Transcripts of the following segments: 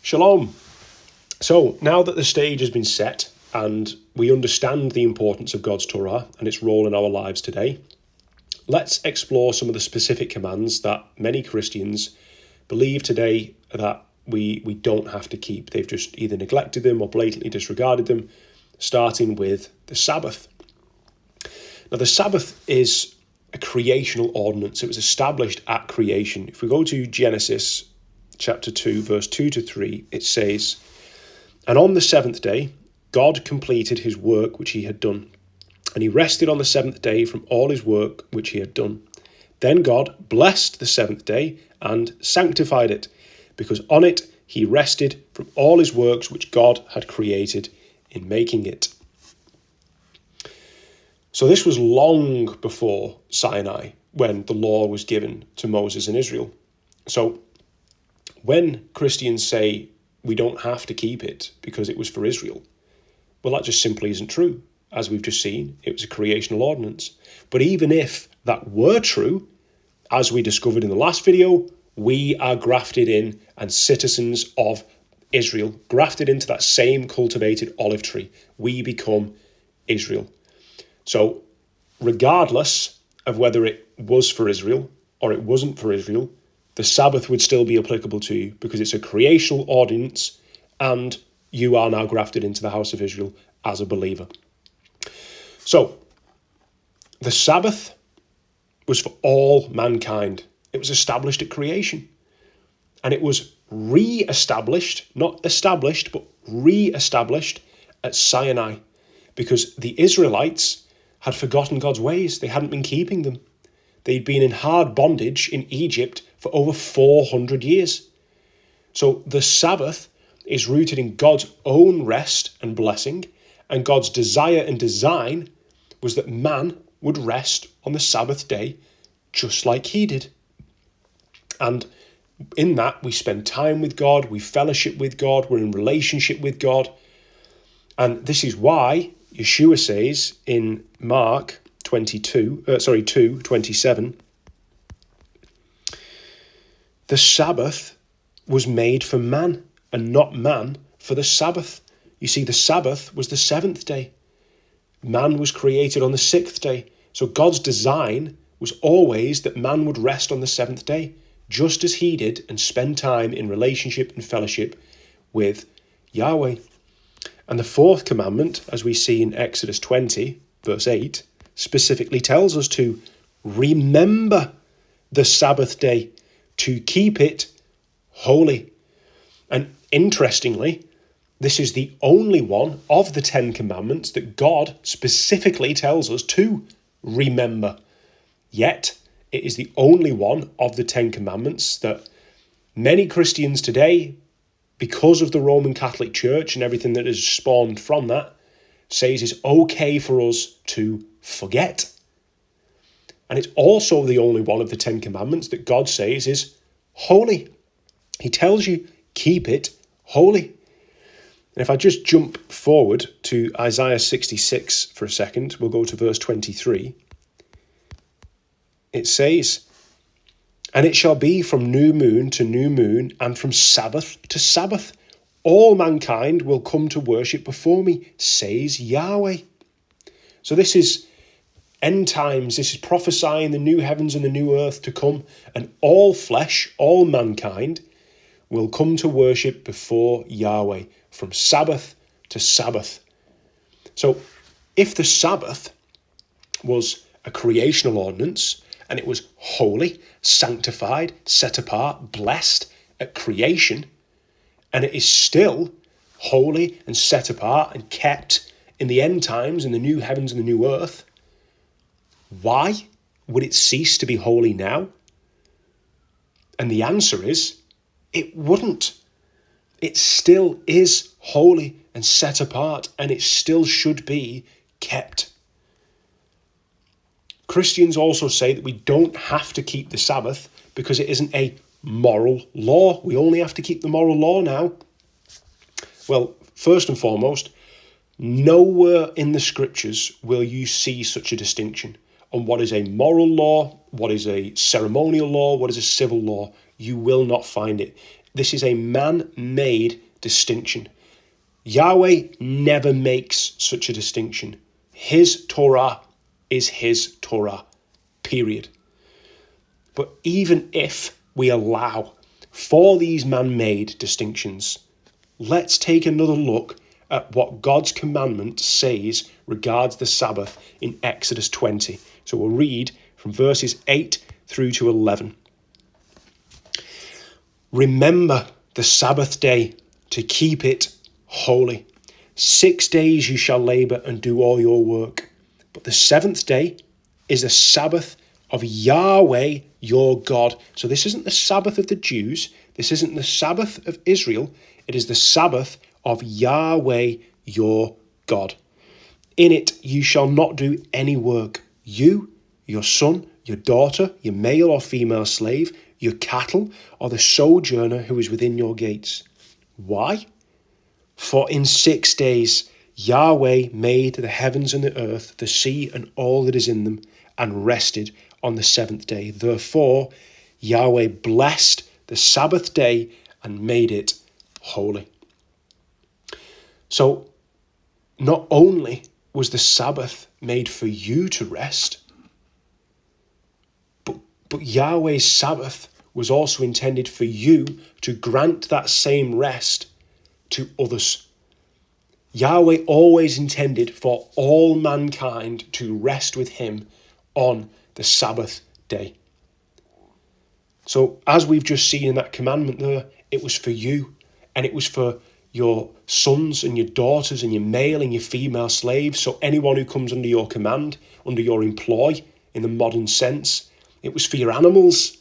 Shalom. So now that the stage has been set and we understand the importance of God's Torah and its role in our lives today, let's explore some of the specific commands that many Christians believe today that we don't have to keep. They've just either neglected them or blatantly disregarded them, starting with the Sabbath. Now, the Sabbath is a creational ordinance. It was established at creation. If we go to Genesis chapter 2, verse 2 to 3, it says, "And on the seventh day, God completed his work which he had done, and he rested on the seventh day from all his work which he had done. Then God blessed the seventh day and sanctified it, because on it he rested from all his works which God had created in making it." So this was long before Sinai, when the law was given to Moses and Israel. So when Christians say we don't have to keep it because it was for Israel, well, that just simply isn't true. As we've just seen, it was a creational ordinance. But even if that were true, as we discovered in the last video, we are grafted in and citizens of Israel, grafted into that same cultivated olive tree. We become Israel. So regardless of whether it was for Israel or it wasn't for Israel, the Sabbath would still be applicable to you because it's a creational ordinance and you are now grafted into the house of Israel as a believer. So the Sabbath was for all mankind. It was established at creation. And it was re-established, not established, but re-established at Sinai, because the Israelites had forgotten God's ways. They hadn't been keeping them. They'd been in hard bondage in Egypt for over 400 years. So the Sabbath is rooted in God's own rest and blessing, and God's desire and design was that man would rest on the Sabbath day just like he did. And in that, we spend time with God, we fellowship with God, we're in relationship with God. And this is why Yeshua says in Mark 2:27, the Sabbath was made for man and not man for the Sabbath. You see, the Sabbath was the seventh day. Man was created on the sixth day. So God's design was always that man would rest on the seventh day, just as he did, and spend time in relationship and fellowship with Yahweh. And the fourth commandment, as we see in Exodus 20, verse 8, specifically tells us to remember the Sabbath day, to keep it holy. And interestingly, this is the only one of the 10 commandments that God specifically tells us to remember. Yet, it is the only one of the 10 commandments that many Christians today, because of the Roman Catholic Church and everything that has spawned from that, says it's okay for us to forget. And it's also the only one of the 10 commandments that God says is holy. He tells you, keep it holy. And if I just jump forward to Isaiah 66 for a second, we'll go to verse 23. It says, "And it shall be from new moon to new moon, and from Sabbath to Sabbath. All mankind will come to worship before me, says Yahweh." So this is end times. This is prophesying the new heavens and the new earth to come, and all flesh, all mankind, will come to worship before Yahweh from Sabbath to Sabbath. So if the Sabbath was a creational ordinance and it was holy, sanctified, set apart, blessed at creation, and it is still holy and set apart and kept in the end times in the new heavens and the new earth, why would it cease to be holy now? And the answer is, it wouldn't. It still is holy and set apart, and it still should be kept. Christians also say that we don't have to keep the Sabbath because it isn't a moral law. We only have to keep the moral law now. Well, first and foremost, nowhere in the scriptures will you see such a distinction on what is a moral law, what is a ceremonial law, what is a civil law. You will not find it. This is a man-made distinction. Yahweh never makes such a distinction. His Torah is his Torah, period. But even if we allow for these man-made distinctions, let's take another look at what God's commandment says regards the Sabbath in Exodus 20. So we'll read from verses 8 through to 11. Remember the Sabbath day to keep it holy. 6 days you shall labour and do all your work. But the seventh day is the Sabbath of Yahweh your God. So this isn't the Sabbath of the Jews. This isn't the Sabbath of Israel. It is the Sabbath of Yahweh your God. In it you shall not do any work. You, your son, your daughter, your male or female slave, your cattle, or the sojourner who is within your gates. Why? For in 6 days Yahweh made the heavens and the earth, the sea and all that is in them, and rested on the seventh day. Therefore Yahweh blessed the Sabbath day and made it holy. So not only was the Sabbath made for you to rest, but Yahweh's Sabbath was also intended for you to grant that same rest to others. Yahweh always intended for all mankind to rest with him on the Sabbath day. So as we've just seen in that commandment there, it was for you, and it was for your sons and your daughters and your male and your female slaves. So anyone who comes under your command, under your employ in the modern sense. It was for your animals,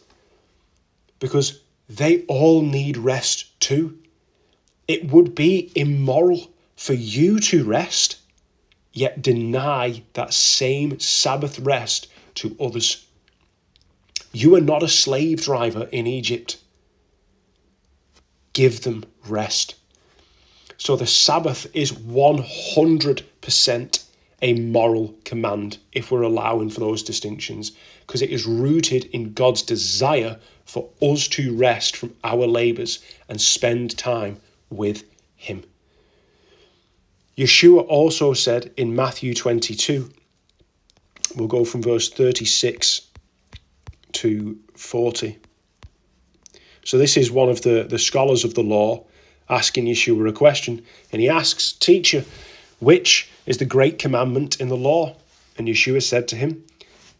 because they all need rest too. It would be immoral for you to rest, yet deny that same Sabbath rest to others. You are not a slave driver in Egypt. Give them rest. So the Sabbath is 100% a moral command if we're allowing for those distinctions, because it is rooted in God's desire for us to rest from our labours and spend time with him. Yeshua also said in Matthew 22, we'll go from verse 36 to 40. So this is one of the scholars of the law asking Yeshua a question, and he asks, "Teacher, which is the great commandment in the law?" And Yeshua said to him,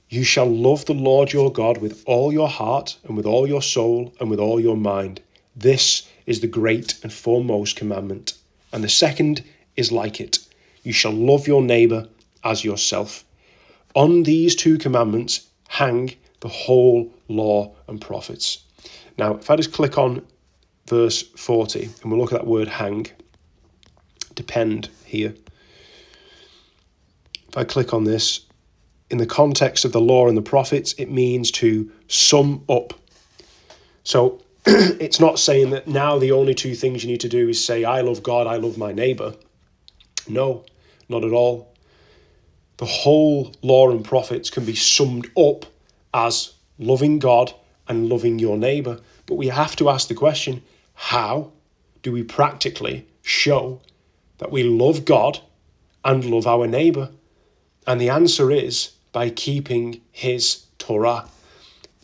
"You shall love the Lord your God with all your heart and with all your soul and with all your mind. This is the great and foremost commandment. And the second is like it. You shall love your neighbour as yourself. On these two commandments hang the whole law and prophets." Now, if I just click on verse 40, and we'll look at that word hang, depend here. If I click on this, in the context of the law and the prophets, it means to sum up. So it's not saying that now the only two things you need to do is say, I love God, I love my neighbour. No, not at all. The whole law and prophets can be summed up as loving God and loving your neighbour. But we have to ask the question, how do we practically show that we love God and love our neighbour? And the answer is by keeping his Torah.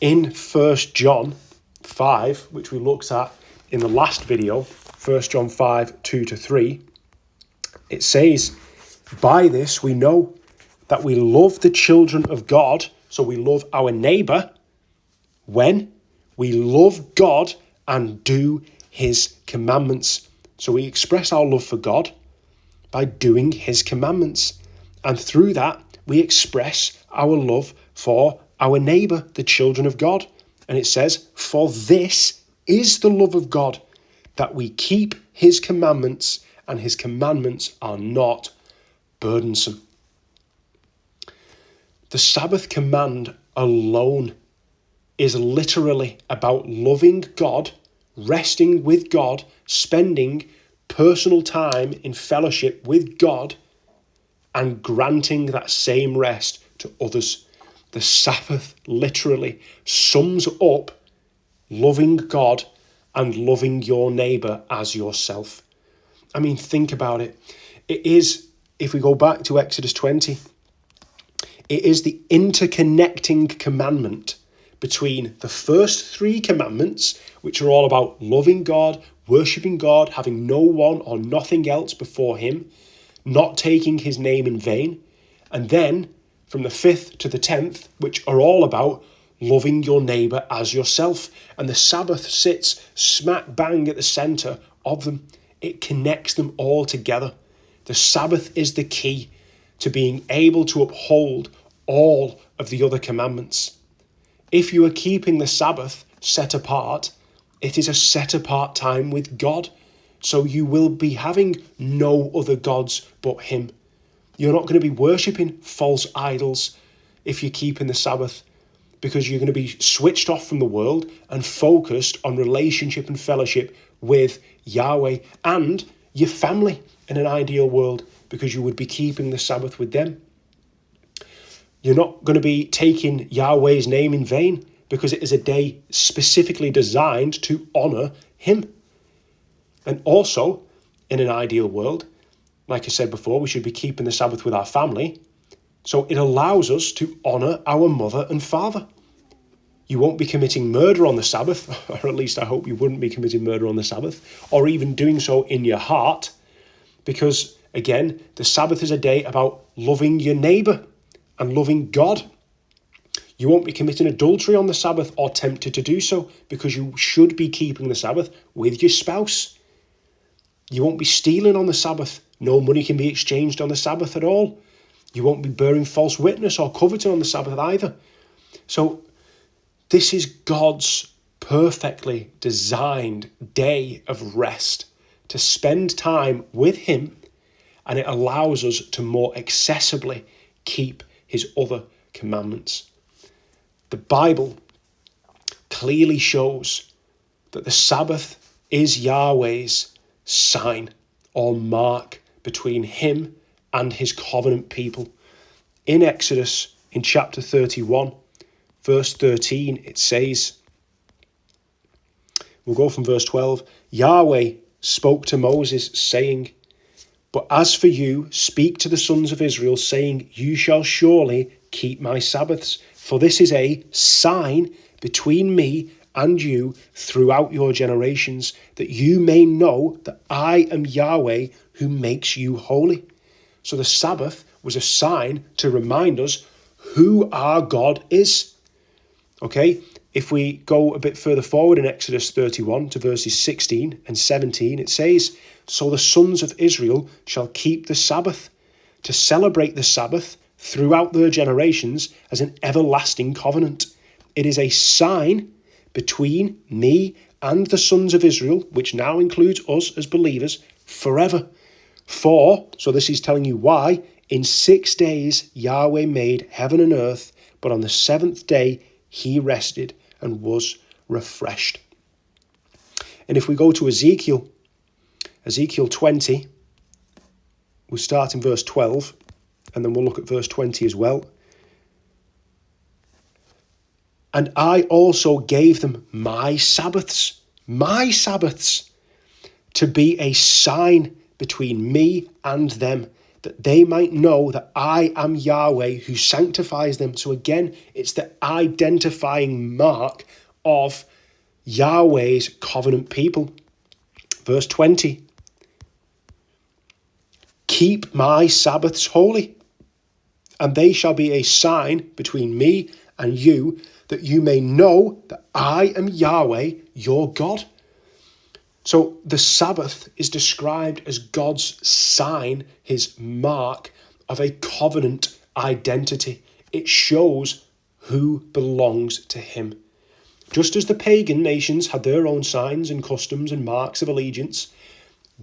In 1 John 5, which we looked at in the last video, 1 John 5, 2-3, it says, "By this we know that we love the children of God," so we love our neighbour, "when we love God and do his commandments." So we express our love for God by doing his commandments. And through that, we express our love for our neighbour, the children of God. And it says, "For this is the love of God, that we keep his commandments, and his commandments are not burdensome." The Sabbath command alone is literally about loving God, resting with God, spending personal time in fellowship with God, and granting that same rest to others. The Sabbath literally sums up loving God and loving your neighbour as yourself. I mean, think about it. It is, if we go back to Exodus 20, it is the interconnecting commandment between the first 3 commandments, which are all about loving God, worshipping God, having no one or nothing else before him, not taking his name in vain, and then from the 5th to the 10th, which are all about loving your neighbour as yourself. And the Sabbath sits smack bang at the centre of them. It connects them all together. The Sabbath is the key to being able to uphold all of the other commandments. If you are keeping the Sabbath set apart, it is a set apart time with God. So you will be having no other gods but him. You're not going to be worshipping false idols if you're keeping the Sabbath, because you're going to be switched off from the world and focused on relationship and fellowship with Yahweh and your family in an ideal world, because you would be keeping the Sabbath with them. You're not going to be taking Yahweh's name in vain, because it is a day specifically designed to honour him. And also, in an ideal world, like I said before, we should be keeping the Sabbath with our family. So it allows us to honour our mother and father. You won't be committing murder on the Sabbath, or at least I hope you wouldn't be committing murder on the Sabbath, or even doing so in your heart, because, again, the Sabbath is a day about loving your neighbour and loving God. You won't be committing adultery on the Sabbath or tempted to do so, because you should be keeping the Sabbath with your spouse. You won't be stealing on the Sabbath. No money can be exchanged on the Sabbath at all. You won't be bearing false witness or coveting on the Sabbath either. So this is God's perfectly designed day of rest to spend time with him, and it allows us to more accessibly keep his other commandments. The Bible clearly shows that the Sabbath is Yahweh's sign or mark between him and his covenant people. In Exodus, in chapter 31, verse 13, it says, we'll go from verse 12, Yahweh spoke to Moses, saying, but as for you, speak to the sons of Israel, saying, you shall surely keep my Sabbaths, for this is a sign between me and you throughout your generations, that you may know that I am Yahweh who makes you holy. So the Sabbath was a sign to remind us who our God is. Okay, if we go a bit further forward in Exodus 31 to verses 16 and 17, it says, so the sons of Israel shall keep the Sabbath, to celebrate the Sabbath throughout their generations as an everlasting covenant. It is a sign between me and the sons of Israel, which now includes us as believers, forever. So this is telling you why, in 6 days Yahweh made heaven and earth, but on the 7th day he rested and was refreshed. And if we go to Ezekiel 20, we'll start in verse 12, and then we'll look at verse 20 as well. And I also gave them my Sabbaths, to be a sign between me and them, that they might know that I am Yahweh who sanctifies them. So again, it's the identifying mark of Yahweh's covenant people. Verse 20, keep my Sabbaths holy, and they shall be a sign between me and you, that you may know that I am Yahweh, your God. So the Sabbath is described as God's sign, his mark of a covenant identity. It shows who belongs to him. Just as the pagan nations had their own signs and customs and marks of allegiance,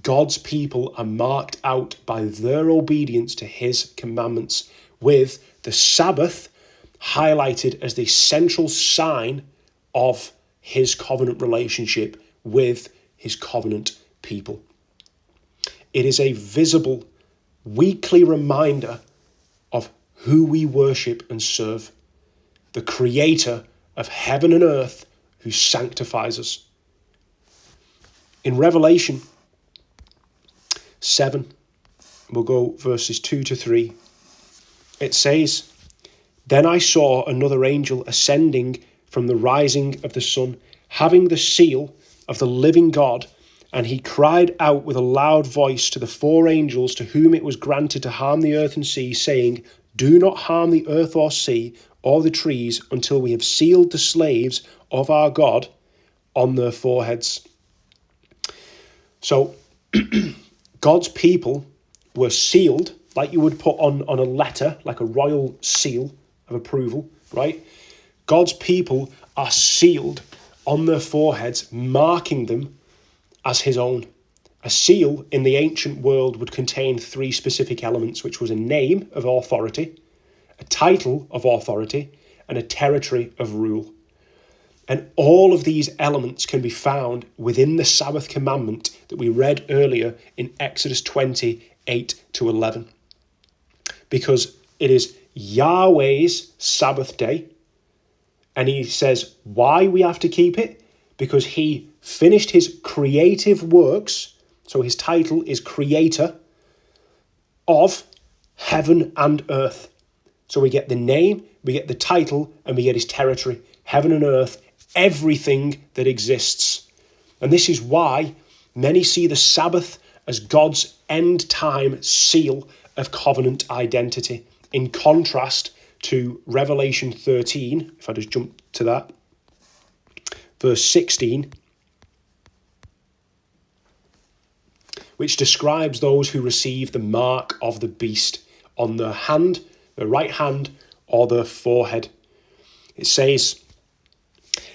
God's people are marked out by their obedience to his commandments, with the Sabbath highlighted as the central sign of his covenant relationship with his covenant people. It is a visible, weekly reminder of who we worship and serve, the creator of heaven and earth who sanctifies us. In Revelation 7, we'll go verses 2 to 3. It says, "Then I saw another angel ascending from the rising of the sun, having the seal of the living God, and he cried out with a loud voice to the four angels to whom it was granted to harm the earth and sea, saying, 'Do not harm the earth or sea or the trees until we have sealed the slaves of our God on their foreheads.'" So God's people were sealed, like you would put on a letter, like a royal seal of approval, right? God's people are sealed on their foreheads, marking them as his own. A seal in the ancient world would contain three specific elements, which was a name of authority, a title of authority, and a territory of rule. And all of these elements can be found within the Sabbath commandment that we read earlier in Exodus 28 to 11. Because it is Yahweh's Sabbath day. And he says why we have to keep it. Because he finished his creative works. So his title is Creator of heaven and earth. So we get the name, we get the title, and we get his territory. Heaven and earth, everything that exists. And this is why many see the Sabbath as God's end time seal of covenant identity, in contrast to Revelation 13, if I just jump to that, verse 16, which describes those who receive the mark of the beast on their hand, their right hand, or their forehead. It says,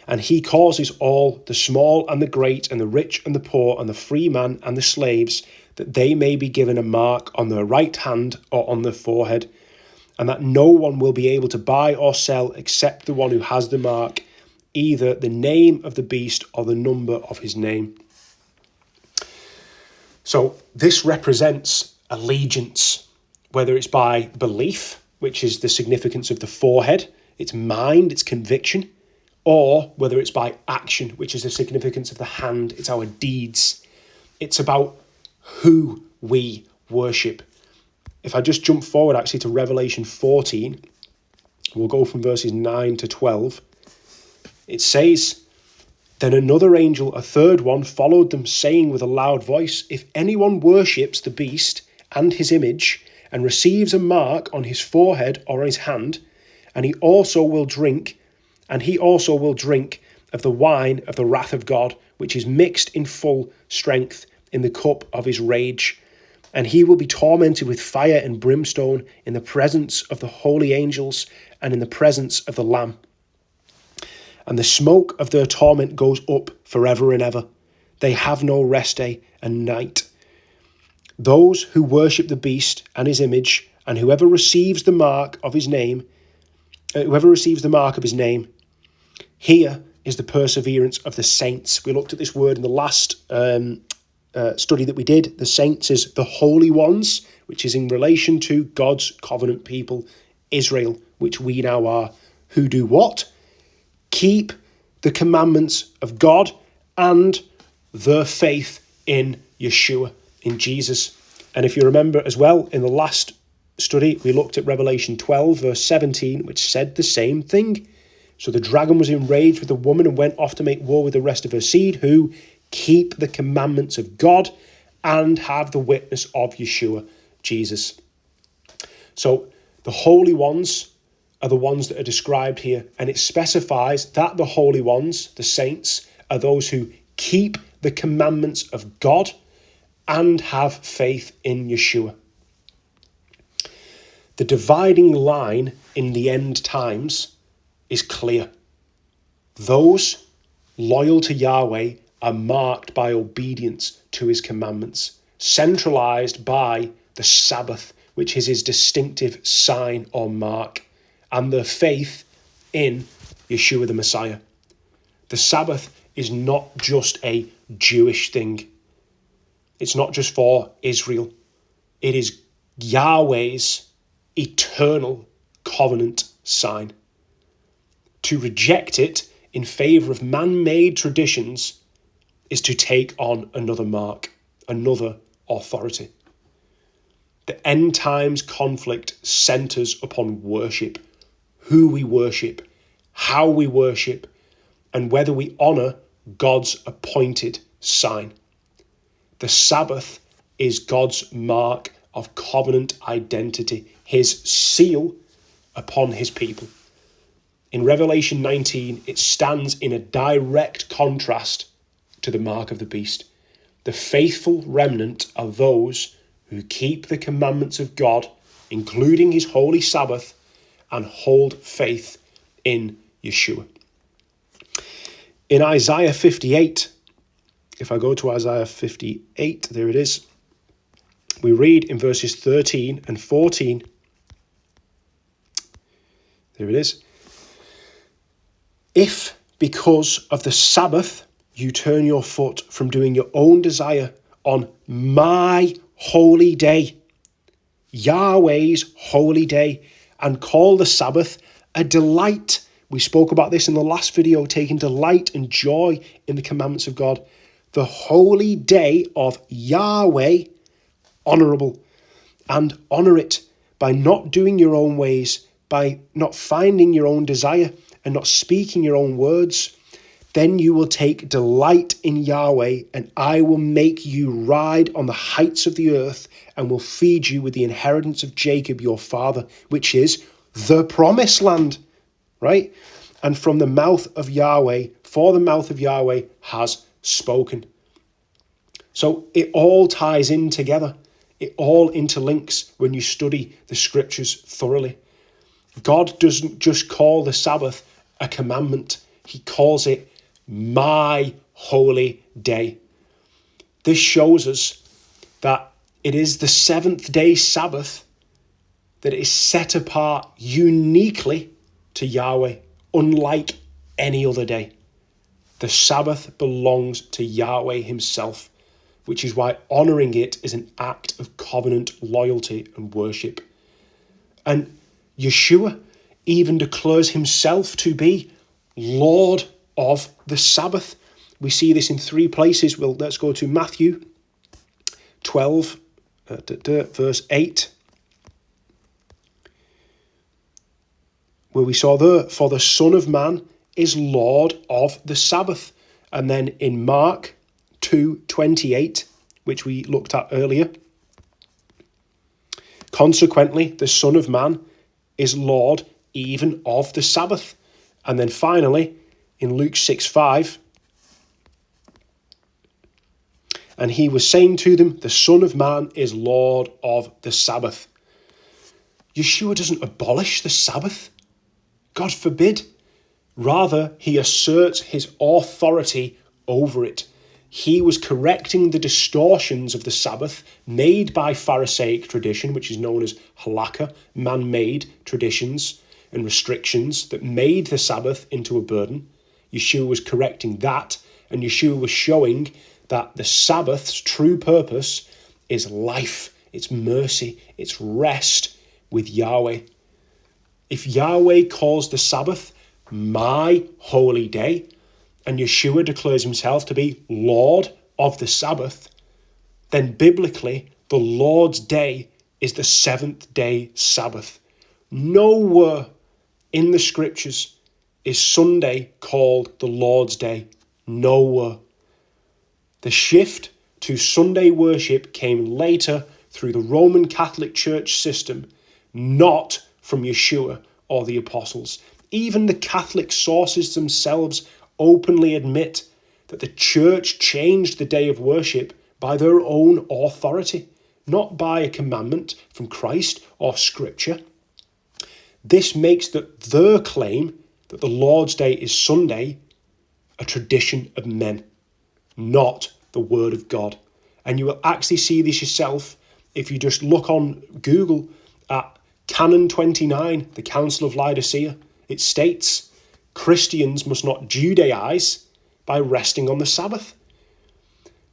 "And he causes all, the small and the great, and the rich and the poor, and the free man and the slaves, that they may be given a mark on their right hand or on their forehead, and that no one will be able to buy or sell except the one who has the mark, either the name of the beast or the number of his name." So this represents allegiance, whether it's by belief, which is the significance of the forehead, it's mind, it's conviction, or whether it's by action, which is the significance of the hand, it's our deeds. It's about who we worship. If I just jump forward actually to Revelation 14, we'll go from verses 9 to 12. It says, "Then another angel, a third one, followed them, saying with a loud voice, 'If anyone worships the beast and his image, and receives a mark on his forehead or his hand, and he also will drink of the wine of the wrath of God, which is mixed in full strength in the cup of his rage. And he will be tormented with fire and brimstone in the presence of the holy angels and in the presence of the Lamb. And the smoke of their torment goes up forever and ever. They have no rest day and night. Those who worship the beast and his image, and whoever receives the mark of his name, here is the perseverance of the saints." We looked at this word in the last study that we did. The saints is the holy ones, which is in relation to God's covenant people, Israel, which we now are, who do what? Keep the commandments of God and their faith in Yeshua, in Jesus. And if you remember as well, in the last study, we looked at Revelation 12, verse 17, which said the same thing. "So the dragon was enraged with the woman and went off to make war with the rest of her seed, who keep the commandments of God and have the witness of Yeshua, Jesus." So the holy ones are the ones that are described here, and it specifies that the holy ones, the saints, are those who keep the commandments of God and have faith in Yeshua. The dividing line in the end times is clear. Those loyal to Yahweh are marked by obedience to his commandments, centralized by the Sabbath, which is his distinctive sign or mark, and their faith in Yeshua the Messiah. The Sabbath is not just a Jewish thing. It's not just for Israel. It is Yahweh's eternal covenant sign. To reject it in favor of man-made traditions is to take on another mark, another authority. The end times conflict centres upon worship, who we worship, how we worship, and whether we honour God's appointed sign. The Sabbath is God's mark of covenant identity, his seal upon his people. In Revelation 19, it stands in a direct contrast to the mark of the beast. The faithful remnant are those who keep the commandments of God, including his holy Sabbath, and hold faith in Yeshua. In Isaiah 58, if I go to Isaiah 58, there it is, we read in verses 13 and 14, there it is, if because of the Sabbath you turn your foot from doing your own desire on my holy day, Yahweh's holy day, and call the Sabbath a delight. We spoke about this in the last video, taking delight and joy in the commandments of God. The holy day of Yahweh, honourable, and honour it by not doing your own ways, by not finding your own desire and not speaking your own words. Then you will take delight in Yahweh, and I will make you ride on the heights of the earth and will feed you with the inheritance of Jacob your father, which is the promised land, right? And from the mouth of Yahweh, for the mouth of Yahweh has spoken. So it all ties in together. It all interlinks when you study the scriptures thoroughly. God doesn't just call the Sabbath a commandment. He calls it my holy day. This shows us that it is the seventh day Sabbath that is set apart uniquely to Yahweh, unlike any other day. The Sabbath belongs to Yahweh himself, which is why honouring it is an act of covenant loyalty and worship. And Yeshua even declares himself to be Lord of the Sabbath. We see this in three places. Well, let's go to Matthew 12, verse 8, where we saw there, for the Son of Man is Lord of the Sabbath. And then in Mark 2:28, which we looked at earlier, consequently, the Son of Man is Lord even of the Sabbath. And then finally, in Luke 6:5, and he was saying to them, the Son of Man is Lord of the Sabbath. Yeshua doesn't abolish the Sabbath. God forbid. Rather, he asserts his authority over it. He was correcting the distortions of the Sabbath made by Pharisaic tradition, which is known as halakha, man-made traditions and restrictions that made the Sabbath into a burden. Yeshua was correcting that, and Yeshua was showing that the Sabbath's true purpose is life, it's mercy, it's rest with Yahweh. If Yahweh calls the Sabbath my holy day, and Yeshua declares himself to be Lord of the Sabbath, then biblically the Lord's day is the seventh day Sabbath. Nowhere in the scriptures is Sunday called the Lord's day. Nowhere. The shift to Sunday worship came later through the Roman Catholic Church system, not from Yeshua or the apostles. Even the Catholic sources themselves openly admit that the church changed the day of worship by their own authority, not by a commandment from Christ or scripture. This makes their claim that the Lord's day is Sunday a tradition of men, not the word of God. And you will actually see this yourself if you just look on Google at Canon 29, the Council of Laodicea. It states, Christians must not Judaize by resting on the Sabbath,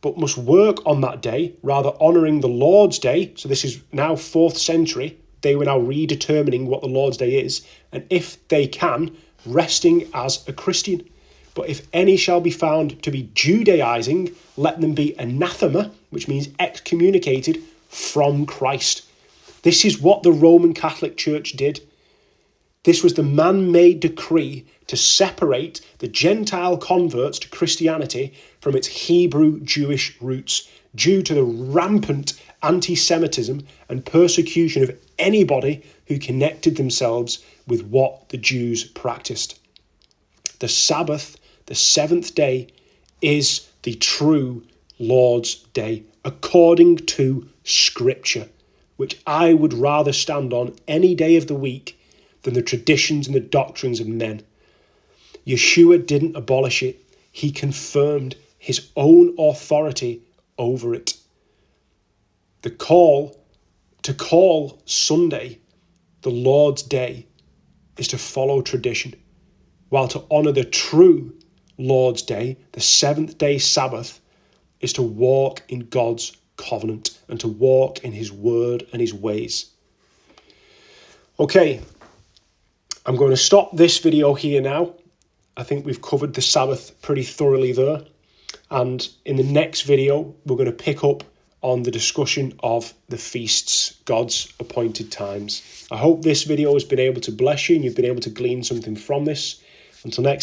but must work on that day, rather honouring the Lord's day. So this is now 4th century. They were now redetermining what the Lord's day is. And if they can, resting as a Christian. But if any shall be found to be Judaizing, let them be anathema, which means excommunicated from Christ. This is what the Roman Catholic Church did. This was the man-made decree to separate the Gentile converts to Christianity from its Hebrew Jewish roots, due to the rampant anti-Semitism and persecution of anybody who connected themselves with what the Jews practiced. The Sabbath, the seventh day, is the true Lord's Day, according to Scripture, which I would rather stand on any day of the week than the traditions and the doctrines of men. Yeshua didn't abolish it. He confirmed his own authority over it. The call to call Sunday the Lord's Day is to follow tradition, while to honour the true Lord's Day, the seventh day Sabbath, is to walk in God's covenant and to walk in his word and his ways. Okay, I'm going to stop this video here now. I think we've covered the Sabbath pretty thoroughly there. And in the next video, we're going to pick up on the discussion of the feasts, God's appointed times. I hope this video has been able to bless you and you've been able to glean something from this. Until next